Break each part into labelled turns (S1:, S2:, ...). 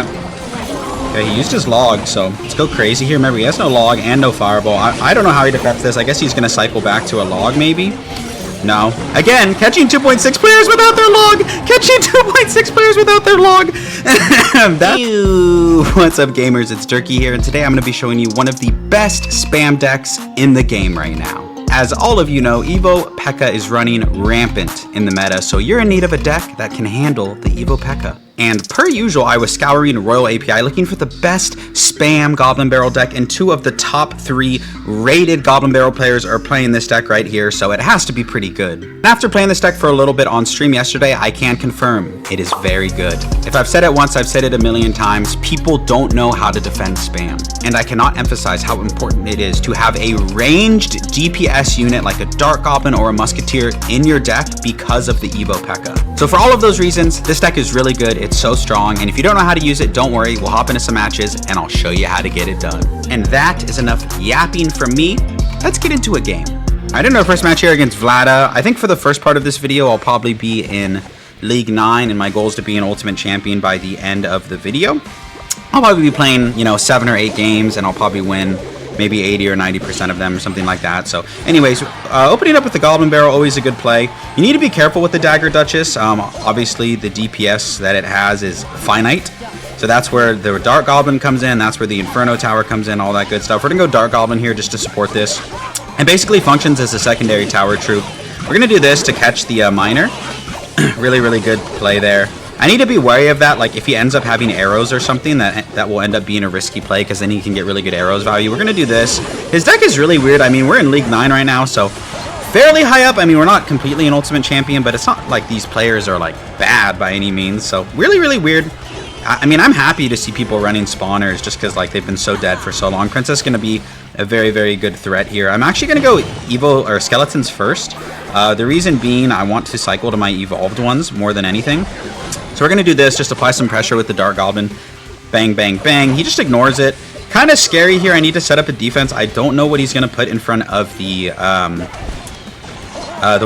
S1: Okay, he used his log, so let's go crazy here. Remember, he has no log and no fireball. I don't know how he defends this. I guess he's going to cycle back to a log, maybe? No. Again, catching 2.6 players without their log! Catching 2.6 players without their log! What's up, gamers? It's Durkee here, and today I'm going to be showing you one of the best spam decks in the game right now. As all of you know, Evo Pekka is running rampant in the meta, so you're in need of a deck that can handle the Evo Pekka. And per usual, I was scouring Royale API looking for the best spam Goblin Barrel deck, and 2 of the top 3 rated Goblin Barrel players are playing this deck right here, so it has to be pretty good. And after playing this deck for a little bit on stream yesterday, I can confirm it is very good. If I've said it once, I've said it a million times, people don't know how to defend spam. And I cannot emphasize how important it is to have a ranged DPS unit like a Dark Goblin or a Musketeer in your deck because of the Evo Pekka. So for all of those reasons, this deck is really good. It's so strong, and if you don't know how to use it, don't worry, we'll hop into some matches and I'll show you how to get it done. And that is enough yapping from me. Let's get into a game. I didn't know first match here against Vlada. I think for the first part of this video, I'll probably be in League 9, and my goal is to be an Ultimate Champion by the end of the video. I'll probably be playing, 7 or 8 games, and I'll probably win maybe 80 or 90% of them or something like that. So anyways, opening up with the Goblin Barrel, always a good play. You need to be careful with the Dagger Duchess. Obviously the DPS that it has is finite. So that's where the Dark Goblin comes in, that's where the Inferno Tower comes in, all that good stuff. We're gonna go Dark Goblin here just to support this. And basically functions as a secondary tower troop. We're gonna do this to catch the Miner. Really, really good play there. I need to be wary of that, like if he ends up having arrows or something, that will end up being a risky play because then he can get really good arrows value. We're going to do this. His deck is really weird. I mean, we're in League 9 right now, so fairly high up. I mean, we're not completely an Ultimate Champion, but it's not like these players are like bad by any means. So really, really weird. I mean, I'm happy to see people running spawners just because like they've been so dead for so long. Princess is going to be a very, very good threat here. I'm actually going to go Evo or Skeletons first. The reason being I want to cycle to my evolved ones more than anything. So we're going to do this, just apply some pressure with the Dark Goblin. Bang, bang, bang. He just ignores it. Kind of scary here. I need to set up a defense. I don't know what he's going to put in front of the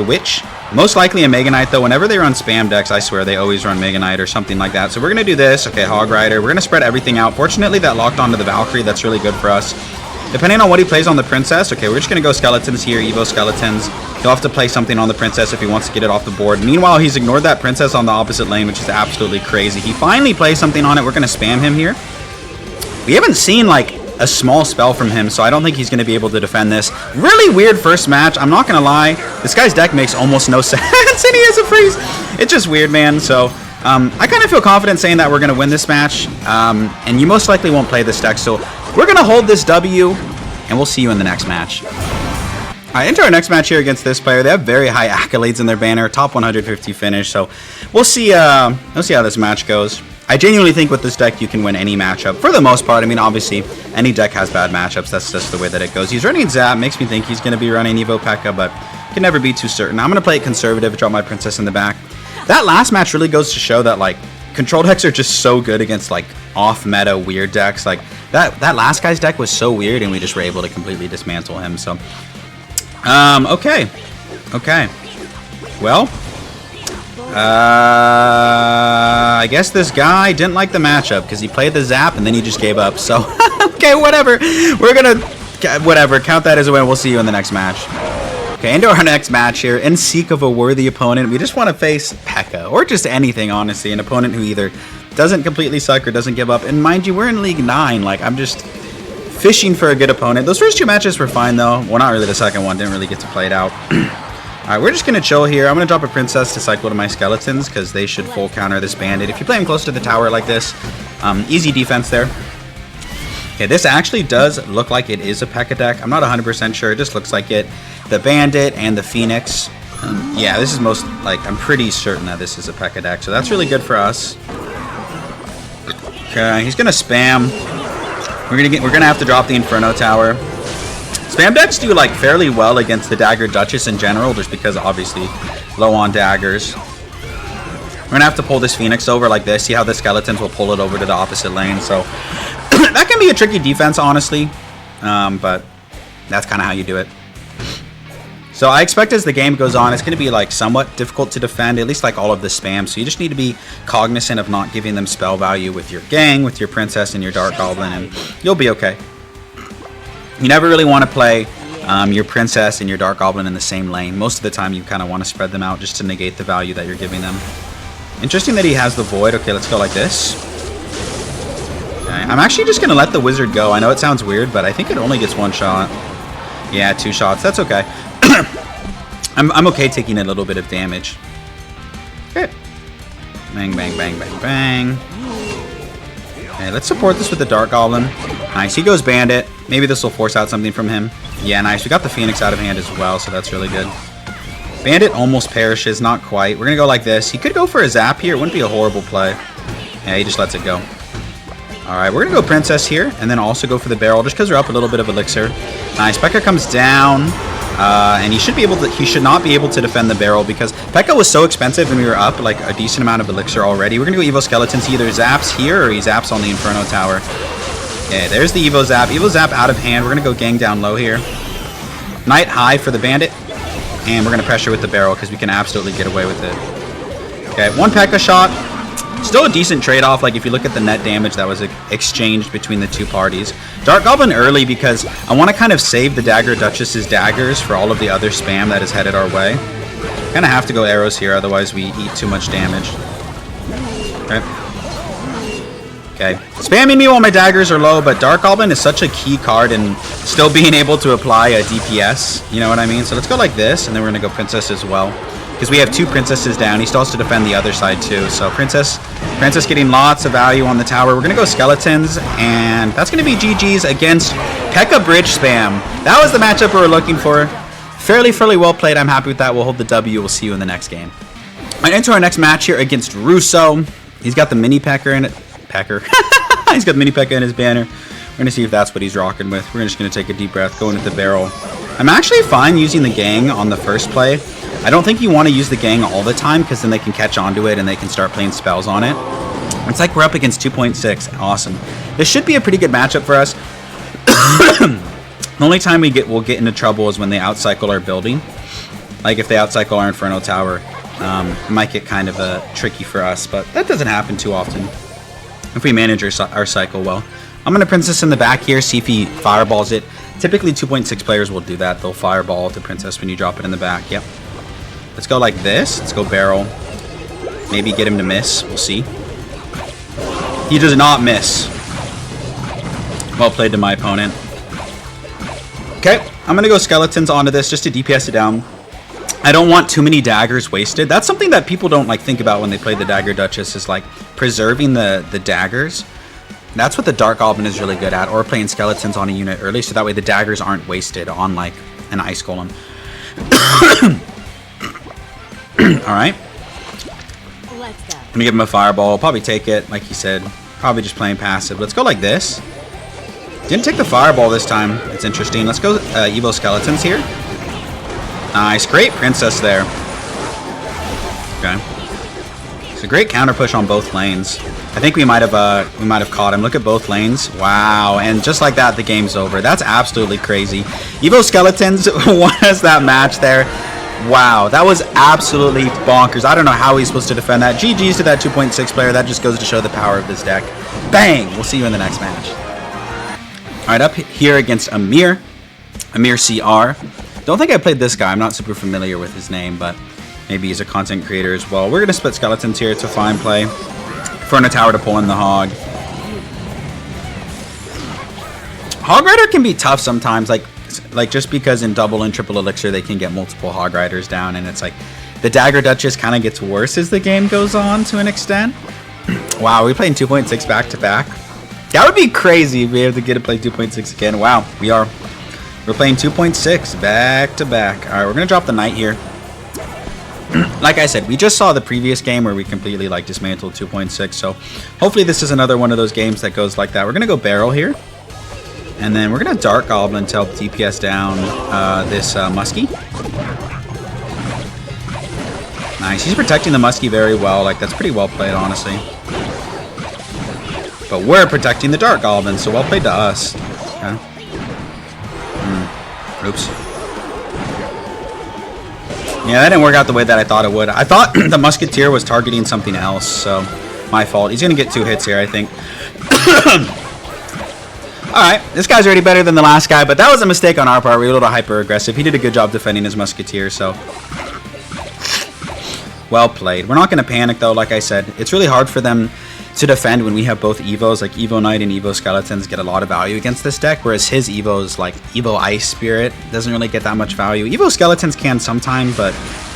S1: Witch. Most likely a Mega Knight, though. Whenever they run spam decks, I swear they always run Mega Knight or something like that. So we're going to do this. Okay, Hog Rider. We're going to spread everything out. Fortunately, that locked onto the Valkyrie. That's really good for us. Depending on what he plays on the Princess, okay, we're just going to go Skeletons here, Evo Skeletons. He'll have to play something on the Princess if he wants to get it off the board. Meanwhile, he's ignored that Princess on the opposite lane, which is absolutely crazy. He finally plays something on it. We're going to spam him here. We haven't seen, like, a small spell from him, so I don't think he's going to be able to defend this. Really weird first match. I'm not going to lie. This guy's deck makes almost no sense, and he has a freeze. It's just weird, man, so I kind of feel confident saying that we're going to win this match, and you most likely won't play this deck, so we're going to hold this W, and we'll see you in the next match. All right, into our next match here against this player. They have very high accolades in their banner, top 150 finish, so we'll see how this match goes. I genuinely think with this deck you can win any matchup, for the most part. I mean, obviously, any deck has bad matchups. That's just the way that it goes. He's running Zap, makes me think he's going to be running Evo Pekka, but can never be too certain. I'm going to play it conservative, drop my Princess in the back. That last match really goes to show that, like, control decks are just so good against, like, off-meta weird decks. Like, that last guy's deck was so weird, and we just were able to completely dismantle him, so... okay. Well, I guess this guy didn't like the matchup because he played the Zap and then he just gave up. So, okay, whatever. We're gonna, whatever, count that as a win. We'll see you in the next match. Okay, into our next match here. In seek of a worthy opponent, we just want to face Pekka, or just anything, honestly. An opponent who either doesn't completely suck or doesn't give up. And mind you, we're in League 9. Like, I'm just fishing for a good opponent. Those first 2 matches were fine, though. Well, not really the second one. Didn't really get to play it out. Alright, we're just going to chill here. I'm going to drop a Princess to cycle to my Skeletons, because they should full counter this Bandit. If you play him close to the tower like this, easy defense there. Okay, this actually does look like it is a Pekka deck. I'm not 100% sure. It just looks like it. The Bandit and the Phoenix. Yeah, this is most, like, I'm pretty certain that this is a Pekka deck, so that's really good for us. Okay, he's going to spam. We're gonna have to drop the Inferno Tower. Spam decks do like fairly well against the Dagger Duchess in general, just because obviously low on daggers. We're gonna have to pull this Phoenix over like this. See how the Skeletons will pull it over to the opposite lane. So that can be a tricky defense, honestly, but that's kind of how you do it. So I expect as the game goes on, it's going to be like somewhat difficult to defend, at least like all of the spam. So you just need to be cognizant of not giving them spell value with your gang, with your princess and your dark goblin, and you'll be okay. You never really want to play your princess and your dark goblin in the same lane. Most of the time you kind of want to spread them out just to negate the value that you're giving them. Interesting that he has the void. Okay, let's go like this. Okay, I'm actually just going to let the wizard go. I know it sounds weird, but I think it only gets one shot. Yeah, 2 shots. That's okay. I'm okay taking a little bit of damage. Okay. Bang, bang, bang, bang, bang. Okay, let's support this with the dark goblin. Nice. He goes bandit. Maybe this will force out something from him. Yeah, nice. We got the phoenix out of hand as well, so that's really good. Bandit almost perishes. Not quite. We're going to go like this. He could go for a zap here. It wouldn't be a horrible play. Yeah, he just lets it go. Alright, we're going to go princess here, and then also go for the barrel, just because we're up a little bit of elixir. Nice. Pekka comes down, and he should not be able to defend the barrel, because Pekka was so expensive, and we were up like a decent amount of elixir already. We're going to go Evo Skeletons. He either zaps here, or he zaps on the Inferno Tower. Okay, there's the Evo Zap. Evo Zap out of hand. We're going to go gang down low here. Knight high for the bandit, and we're going to pressure with the barrel, because we can absolutely get away with it. Okay, 1 Pekka shot. Still a decent trade-off, like if you look at the net damage that was exchanged between the two parties. Dark Goblin early because I want to kind of save the Dagger Duchess's daggers for all of the other spam that is headed our way. Kind of have to go arrows here, otherwise we eat too much damage. Okay. Spamming me while my daggers are low, but Dark Goblin is such a key card in still being able to apply a DPS, you know what I mean? So let's go like this, and then we're going to go Princess as well. Because we have 2 princesses down. He still has to defend the other side too. So princess getting lots of value on the tower. We're going to go skeletons, and that's going to be GG's against Pekka Bridge Spam. That was the matchup we were looking for. Fairly well played. I'm happy with that. We'll hold the W. We'll see you in the next game. All right, into our next match here against Russo. He's got the mini Pecker in it. He's got the mini Pekka in his banner. We're going to see if that's what he's rocking with. We're just going to take a deep breath, go into the barrel. I'm actually fine using the gang on the first play. I don't think you want to use the gang all the time, because then they can catch on to it and they can start playing spells on it. It's like we're up against 2.6. Awesome. This should be a pretty good matchup for us. The only time we'll get into trouble is when they outcycle our building. Like if they outcycle our Inferno Tower, it might get kind of tricky for us, but that doesn't happen too often if we manage our cycle well. I'm going to Princess in the back here, see if he fireballs it. Typically 2.6 players will do that. They'll fireball the Princess when you drop it in the back. Yep. Let's go like this. Let's go barrel. Maybe get him to miss. We'll see. He does not miss. Well played to my opponent. Okay, I'm going to go skeletons onto this just to DPS it down. I don't want too many daggers wasted. That's something that people don't like think about when they play the Dagger Duchess, is like preserving the daggers. That's what the Dark Goblin is really good at, or playing skeletons on a unit early, so that way the daggers aren't wasted on like an Ice Golem. Alright. I'm gonna give him a fireball. Probably take it, like he said. Probably just playing passive. Let's go like this. Didn't take the fireball this time. It's interesting. Let's go Evo Skeletons here. Nice. Great Princess there. Okay. It's a great counter push on both lanes. I think we might have caught him. Look at both lanes. Wow. And just like that, the game's over. That's absolutely crazy. Evo Skeletons won us that match there. Wow, that was absolutely bonkers. I don't know how he's supposed to defend that. GG's to that 2.6 player. That just goes to show the power of this deck. Bang! We'll see you in the next match. Alright, up here against Amir. Amir CR. Don't think I played this guy. I'm not super familiar with his name, but maybe he's a content creator as well. We're going to split skeletons here. It's a fine play. Inferno Tower to pull in the Hog. Hog Rider can be tough sometimes, like just because in double and triple elixir they can get multiple Hog Riders down, and it's like the Dagger Duchess kind of gets worse as the game goes on to an extent. Wow, we playing 2.6 back to back. That would be crazy if we have to get to play 2.6 again. Wow, we're playing 2.6 back to back. All right, we're gonna drop the Knight here. Like I said, we just saw the previous game where we completely like dismantled 2.6, so hopefully this is another one of those games that goes like that. We're gonna go barrel here. And then we're going to Dark Goblin to help DPS down this Muskie. Nice. He's protecting the Muskie very well. Like, that's pretty well played, honestly. But we're protecting the Dark Goblin, so well played to us. Okay. Oops. Yeah, that didn't work out the way that I thought it would. I thought the Musketeer was targeting something else, so my fault. He's going to get 2 hits here, I think. Alright, this guy's already better than the last guy, but that was a mistake on our part. We were a little hyper-aggressive. He did a good job defending his Musketeer, so well played. We're not going to panic, though, like I said. It's really hard for them to defend when we have both Evos. Like, Evo Knight and Evo Skeletons get a lot of value against this deck, whereas his Evos, like Evo Ice Spirit, doesn't really get that much value. Evo Skeletons can sometime, but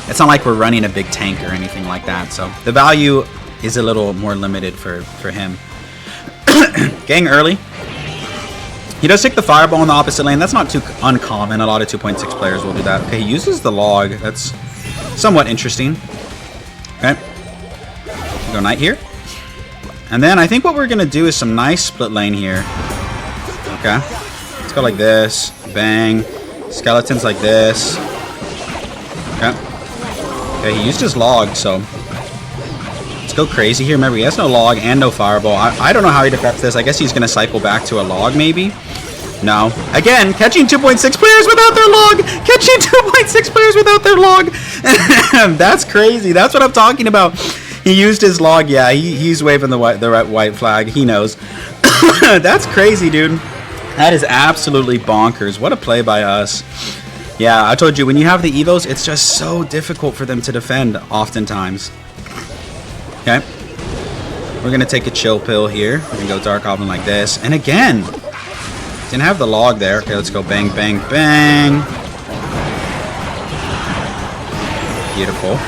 S1: it's not like we're running a big tank or anything like that, so the value is a little more limited for him. Getting early. He does take the Fireball in the opposite lane. That's not too uncommon. A lot of 2.6 players will do that. Okay, he uses the Log. That's somewhat interesting. Okay. Go Knight here. And then I think what we're going to do is some nice split lane here. Okay. Let's go like this. Bang. Skeletons like this. Okay. Okay, he used his Log, so let's go crazy here. Remember, he has no Log and no Fireball. I don't know how he defends this. I guess he's going to cycle back to a Log, maybe. No. Again, catching 2.6 players without their Log! Catching 2.6 players without their Log! That's crazy. That's what I'm talking about. He used his Log. Yeah, he's waving the white flag. He knows. That's crazy, dude. That is absolutely bonkers. What a play by us. Yeah, I told you, when you have the Evos, it's just so difficult for them to defend oftentimes. Okay. We're going to take a chill pill here. We're going to go Dark Goblin like this. And again, didn't have the Log there. Okay, let's go bang, bang, bang. Beautiful.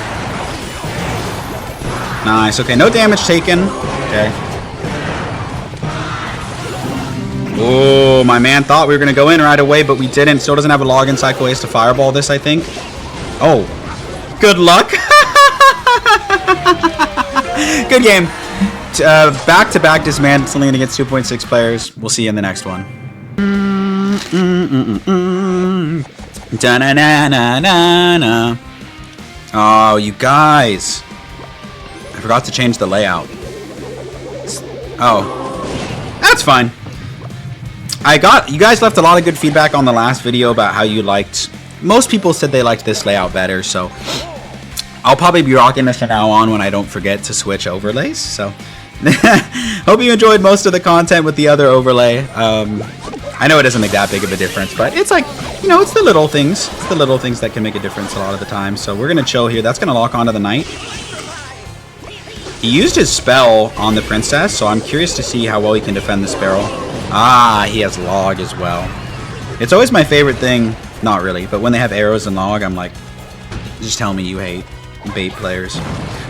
S1: Nice. Okay, no damage taken. Okay. Oh, my man thought we were going to go in right away, but we didn't. Still doesn't have a Log in cycle. He has to Fireball this, I think. Oh. Good luck. Good game. Back-to-back dismantling against 2.6 players. We'll see you in the next one. Da-na-na-na-na-na. Oh, you guys. I forgot to change the layout. Oh. That's fine. You guys left a lot of good feedback on the last video about how you liked... Most people said they liked this layout better, so I'll probably be rocking this from now on when I don't forget to switch overlays. So hope you enjoyed most of the content with the other overlay. I know it doesn't make that big of a difference, but it's like, you know, it's the little things. It's the little things that can make a difference a lot of the time. So we're going to chill here. That's going to lock onto the Knight. He used his spell on the Princess, so I'm curious to see how well he can defend the Sparrow. Ah, he has Log as well. It's always my favorite thing. Not really, but when they have arrows and Log, I'm like, just tell me you hate bait players.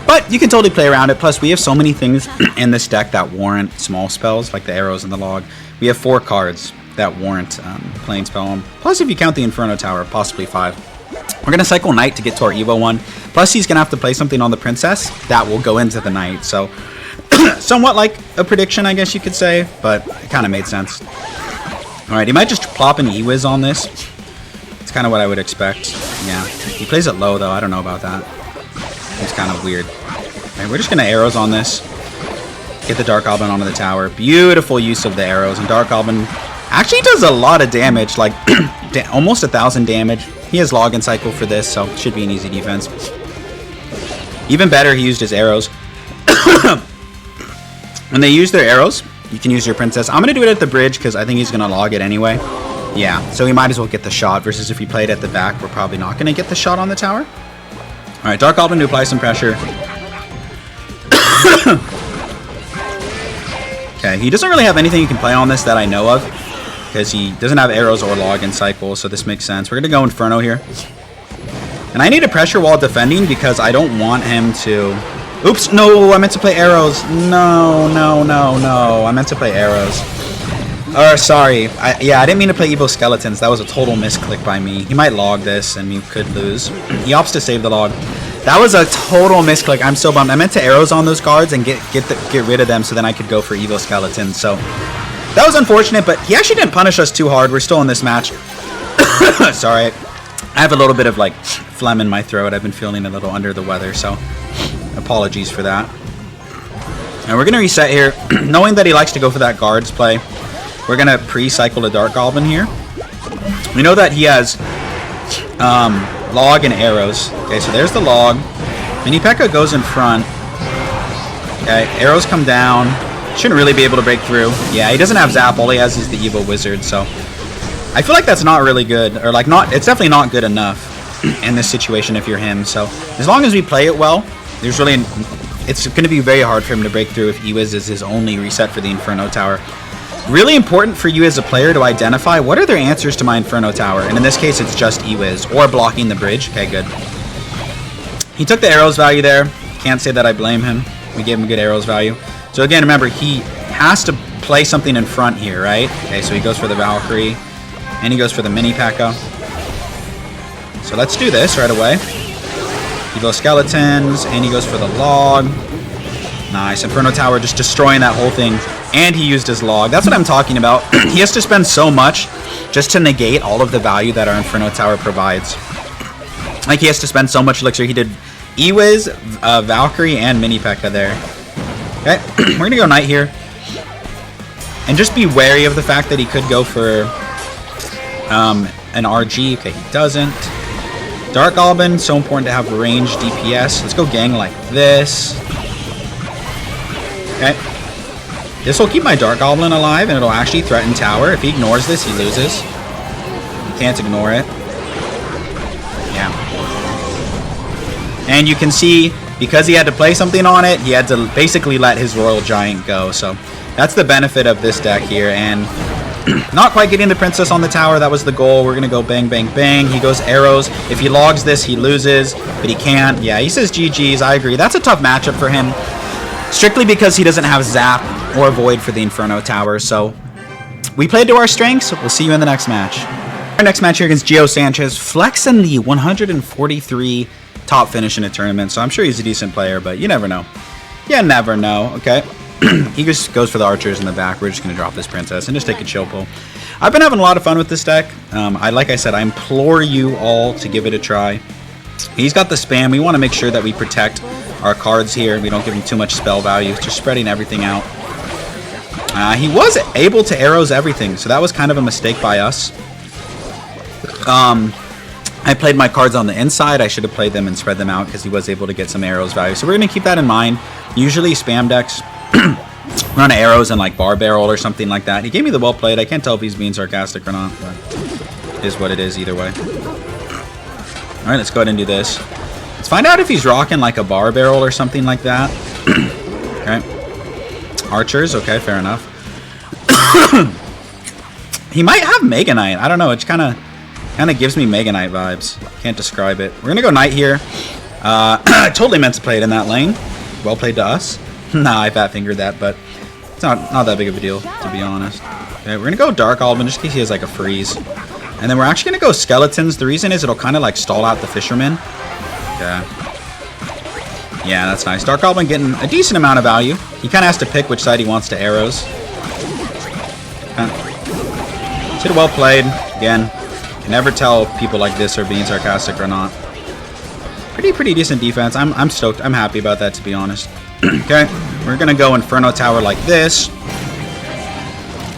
S1: But you can totally play around it. Plus, we have so many things in this deck that warrant small spells, like the arrows and the Log. We have 4 cards that warrant playing spell on. Plus, if you count the Inferno Tower, possibly 5. We're going to cycle Knight to get to our Evo one. Plus, he's going to have to play something on the Princess that will go into the Knight. So, somewhat like a prediction, I guess you could say, but it kind of made sense. Alright, he might just plop an E-Wiz on this. It's kind of what I would expect. Yeah, he plays it low, though. I don't know about that. It's kind of weird. Alright, we're just going to arrows on this. Get the Dark Goblin onto the tower. Beautiful use of the arrows. And Dark Goblin actually does a lot of damage, like almost 1,000 damage. He has Log and Cycle for this, so it should be an easy defense. Even better, he used his arrows. When they use their arrows, you can use your Princess. I'm going to do it at the bridge because I think he's going to Log it anyway. Yeah, so we might as well get the shot, versus if we played at the back, we're probably not going to get the shot on the tower. Alright, Dark Goblin to apply some pressure. Okay, he doesn't really have anything he can play on this that I know of, because he doesn't have arrows or Log and Cycle, so this makes sense. We're going to go Inferno here. And I need to pressure while defending because I don't want him to... Oops, no, I meant to play arrows. No, no, no, no. I meant to play arrows. Sorry. Yeah, I didn't mean to play Evo Skeletons. That was a total misclick by me. He might Log this and we could lose. He opts to save the Log. That was a total misclick. I'm so bummed. I meant to arrows on those cards and get rid of them so then I could go for Evo Skeletons. So that was unfortunate, but he actually didn't punish us too hard. We're still in this match. Sorry. I have a little bit of like phlegm in my throat. I've been feeling a little under the weather, so apologies for that. And we're going to reset here. Knowing that he likes to go for that guards play, we're going to pre-cycle a Dark Goblin here. We know that he has log and arrows. Okay, so there's the log. Mini Pekka goes in front. Okay, arrows come down. Shouldn't really be able to break through. Yeah, he doesn't have zap. All he has is the Evo Wizard, so I feel like that's not really good, or like not. It's definitely not good enough in this situation if you're him. So as long as we play it well, there's really it's going to be very hard for him to break through if Ewiz is his only reset for the Inferno Tower. Really important for you as a player to identify what are their answers to my Inferno Tower, and in this case it's just Ewiz or blocking the bridge. Okay, good. He took the arrows value there. Can't say that I blame him. We gave him a good arrows value. So again, remember, he has to play something in front here, right? Okay, so he goes for the Valkyrie, and he goes for the Mini Pekka. So let's do this right away. He goes Skeletons, and he goes for the log. Nice. Inferno Tower just destroying that whole thing, and he used his log. That's what I'm talking about. He has to spend so much just to negate all of the value that our Inferno Tower provides. Like, he has to spend so much elixir. He did Ewiz, Valkyrie, and Mini Pekka there. Okay, we're going to go Knight here. And just be wary of the fact that he could go for an RG. Okay, he doesn't. Dark Goblin, so important to have range DPS. Let's go gang like this. Okay. This will keep my Dark Goblin alive, and it'll actually threaten tower. If he ignores this, he loses. He can't ignore it. Yeah. And you can see, because he had to play something on it, he had to basically let his Royal Giant go. So that's the benefit of this deck here. And not quite getting the Princess on the tower. That was the goal. We're going to go bang, bang, bang. He goes arrows. If he logs this, he loses, but he can't. Yeah, he says GG's. I agree. That's a tough matchup for him, strictly because he doesn't have Zap or Void for the Inferno Tower. So we played to our strengths. We'll see you in the next match. Our next match here against Gio Sanchez, flexing the 143 top finish in a tournament. So I'm sure he's a decent player, but you never know. You never know. Okay. He just goes for the archers in the back. We're just going to drop this princess and just take a chill pull. I've been having a lot of fun with this deck. Like I said, I implore you all to give it a try. He's got the spam. We want to make sure that we protect our cards here. We don't give him too much spell value. Just spreading everything out. He was able to arrows everything, so that was kind of a mistake by us. I played my cards on the inside. I should have played them and spread them out because he was able to get some arrows value. So we're going to keep that in mind. Usually spam decks run arrows and like bar barrel or something like that. He gave me the well played. I can't tell if he's being sarcastic or not, but it is what it is either way. All right, let's go ahead and do this. Let's find out if he's rocking like a bar barrel or something like that. Okay. Archers, okay, fair enough. He might have Mega Knight. I don't know. It kind of gives me Mega Knight vibes. Can't describe it. We're gonna go Knight here. I totally meant to play it in that lane. Well played to us. Nah, I fat fingered that, but it's not that big of a deal, to be honest. Okay, we're gonna go Dark Goblin just in case he has like a freeze. And then we're actually gonna go Skeletons. The reason is it'll kind of like stall out the Fisherman. Yeah. Yeah, that's nice. Dark Goblin getting a decent amount of value. He kind of has to pick which side he wants to arrows. Should have well played. Again, can never tell if people like this are being sarcastic or not. Pretty decent defense. I'm stoked. I'm happy about that, to be honest. Okay, we're gonna go Inferno Tower like this.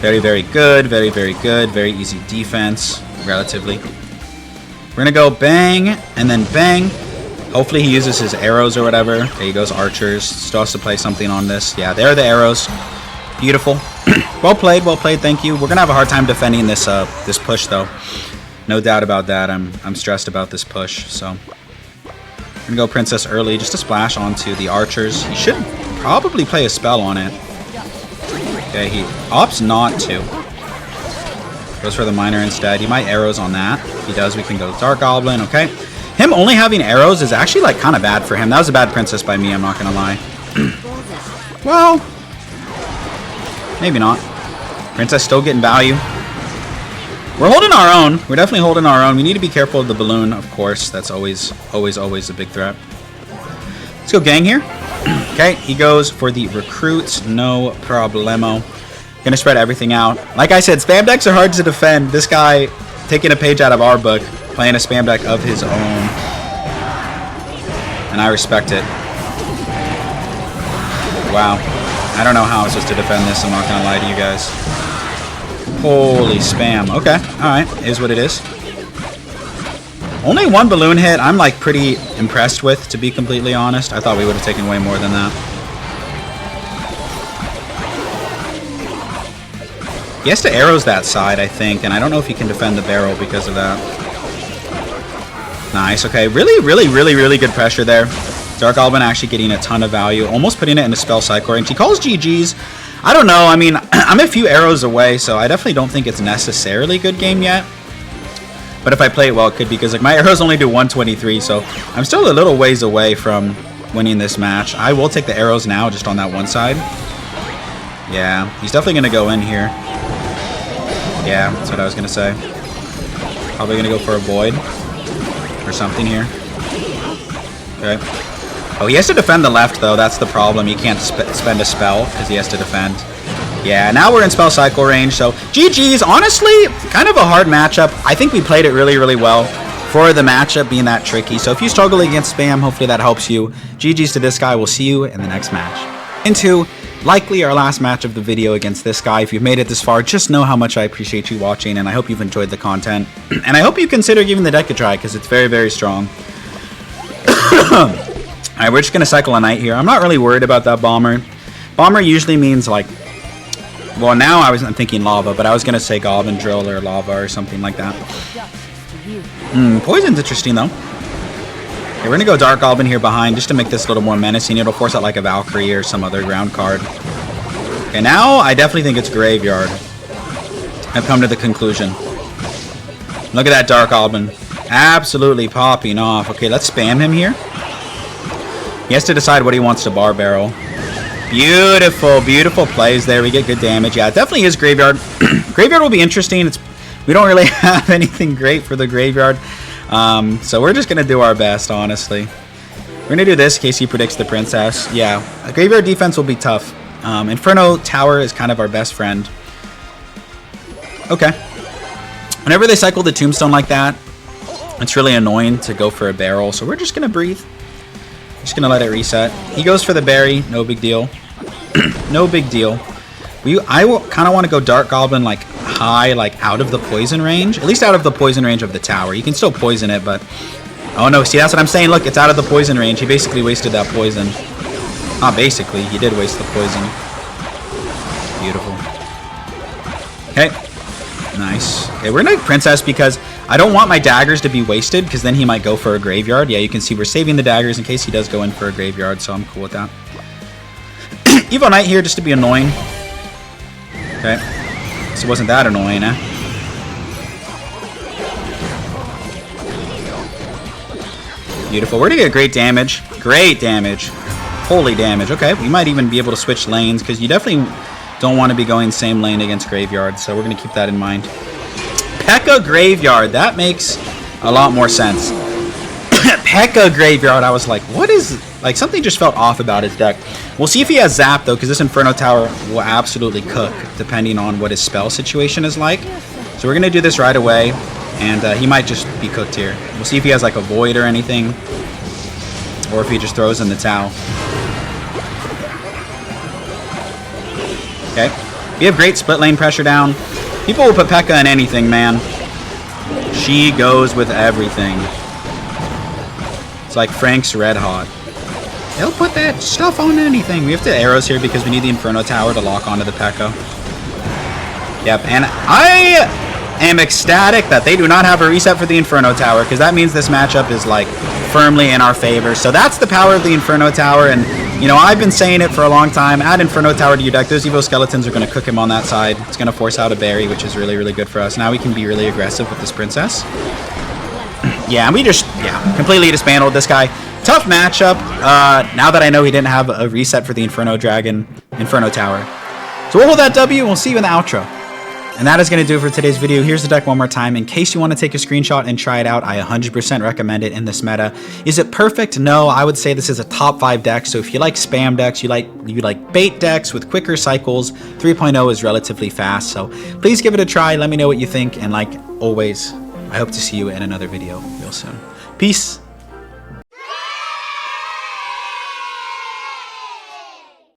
S1: Very good. Very good. Very easy defense, relatively. We're gonna go bang and then bang. Hopefully he uses his arrows or whatever. Okay, he goes archers. Still has to play something on this. Yeah, there are the arrows. Beautiful. Well played. Thank you. We're gonna have a hard time defending this this push though. No doubt about that. I'm stressed about this push. So we're gonna go Princess early just to splash onto the archers. He should probably play a spell on it. Okay, he opts not to. Goes for the miner instead. He might arrows on that. If he does, we can go Dark Goblin. Okay. Him only having arrows is actually like kind of bad for him. That was a bad princess by me, I'm not gonna lie. Well, maybe not. Princess still getting value. We're holding our own. We're definitely holding our own. We need to be careful of the balloon, of course. That's always a big threat. Let's go gang here. Okay, he goes for the recruits. No problemo. Gonna spread everything out. Like I said, spam decks are hard to defend. This guy taking a page out of our book, playing a spam deck of his own. And I respect it. Wow. I don't know how I'm supposed to defend this. I'm not gonna lie to you guys. Holy spam. Okay. Alright. Is what it is. Only one balloon hit I'm like pretty impressed with, to be completely honest. I thought we would have taken way more than that. He has to arrows that side, I think, and I don't know if he can defend the barrel because of that. Nice, okay. Really good pressure there. Dark Alban actually getting a ton of value, almost putting it into spell cycle range. He calls GG's. I don't know, I mean, I'm a few arrows away, so I definitely don't think it's necessarily a good game yet. But if I play it well, it could be, because like my arrows only do 123, so I'm still a little ways away from winning this match. I will take the arrows now, just on that one side. Yeah, he's definitely going to go in here. Yeah, that's what I was going to say. Probably going to go for a void or something here. Okay. Oh, he has to defend the left, though. That's the problem. He can't spend a spell because he has to defend. Yeah, now we're in spell cycle range, so GG's. Honestly, kind of a hard matchup. I think we played it really well for the matchup being that tricky. So if you struggle against spam, hopefully that helps you. GG's to this guy. We'll see you in the next match. Into likely our last match of the video against this guy. If you've made it this far, just know how much I appreciate you watching, and I hope you've enjoyed the content. And I hope you consider giving the deck a try, because it's very strong. Alright, we're just going to cycle a knight here. I'm not really worried about that bomber. Bomber usually means like... Well, now I'm thinking lava, but I was going to say goblin drill or lava or something like that. Poison's interesting, though. Okay, we're going to go Dark Alban here behind just to make this a little more menacing. It'll force out like a Valkyrie or some other ground card. Okay, now I definitely think it's Graveyard. I've come to the conclusion. Look at that Dark Alban. Absolutely popping off. Okay, let's spam him here. He has to decide what he wants to bar barrel. Beautiful plays there. We get good damage. Yeah, it definitely is Graveyard. Graveyard will be interesting. We don't really have anything great for the Graveyard. So we're just going to do our best, honestly. We're going to do this in case he predicts the Princess. Yeah, a Graveyard defense will be tough. Inferno Tower is kind of our best friend. Okay. Whenever they cycle the Tombstone like that, it's really annoying to go for a barrel. So we're just going to breathe. Just going to let it reset. He goes for the berry. No big deal. No big deal. I kind of want to go Dark Goblin like high, like out of the poison range. At least out of the poison range of the tower. You can still poison it, but... Oh no, see, that's what I'm saying. Look, it's out of the poison range. He basically wasted that poison. Not basically. He did waste the poison. Beautiful. Okay. Nice. Okay, we're going to Princess because I don't want my daggers to be wasted, because then he might go for a Graveyard. Yeah, you can see we're saving the daggers in case he does go in for a Graveyard, so I'm cool with that. Evo Knight here just to be annoying. Okay. So it wasn't that annoying, eh? Beautiful. We're going to get great damage. Great damage. Holy damage. Okay, we might even be able to switch lanes, because you definitely don't want to be going same lane against Graveyard, so we're going to keep that in mind. Pekka Graveyard. That makes a lot more sense. Pekka Graveyard. I was like, what is... Like, something just felt off about his deck. We'll see if he has Zap, though, because this Inferno Tower will absolutely cook, depending on what his spell situation is like. So we're going to do this right away, and he might just be cooked here. We'll see if he has, like, a Void or anything, or if he just throws in the Tau. Okay. We have great split lane pressure down. People will put Pekka in anything, man. She goes with everything. It's like Frank's Red Hot. They'll put that stuff on anything. We have to arrows here because we need the Inferno Tower to lock onto the Pekka. Yep, and I am ecstatic that they do not have a reset for the Inferno Tower, because that means this matchup is like firmly in our favor. So that's the power of the Inferno Tower, and you know, I've been saying it for a long time. Add Inferno Tower to your deck. Those Evo Skeletons are going to cook him on that side. It's going to force out a berry, which is really good for us. Now we can be really aggressive with this Princess. Yeah, and we just, completely dismantled this guy. Tough matchup. Now that I know he didn't have a reset for the Inferno Tower. So we'll hold that W, and we'll see you in the outro. And that is going to do it for today's video. Here's the deck one more time. In case you want to take a screenshot and try it out, I 100% recommend it in this meta. Is it perfect? No, I would say this is a top 5 deck. So if you like spam decks, you like bait decks with quicker cycles, 3.0 is relatively fast. So please give it a try. Let me know what you think. And like always, I hope to see you in another video real soon. Peace.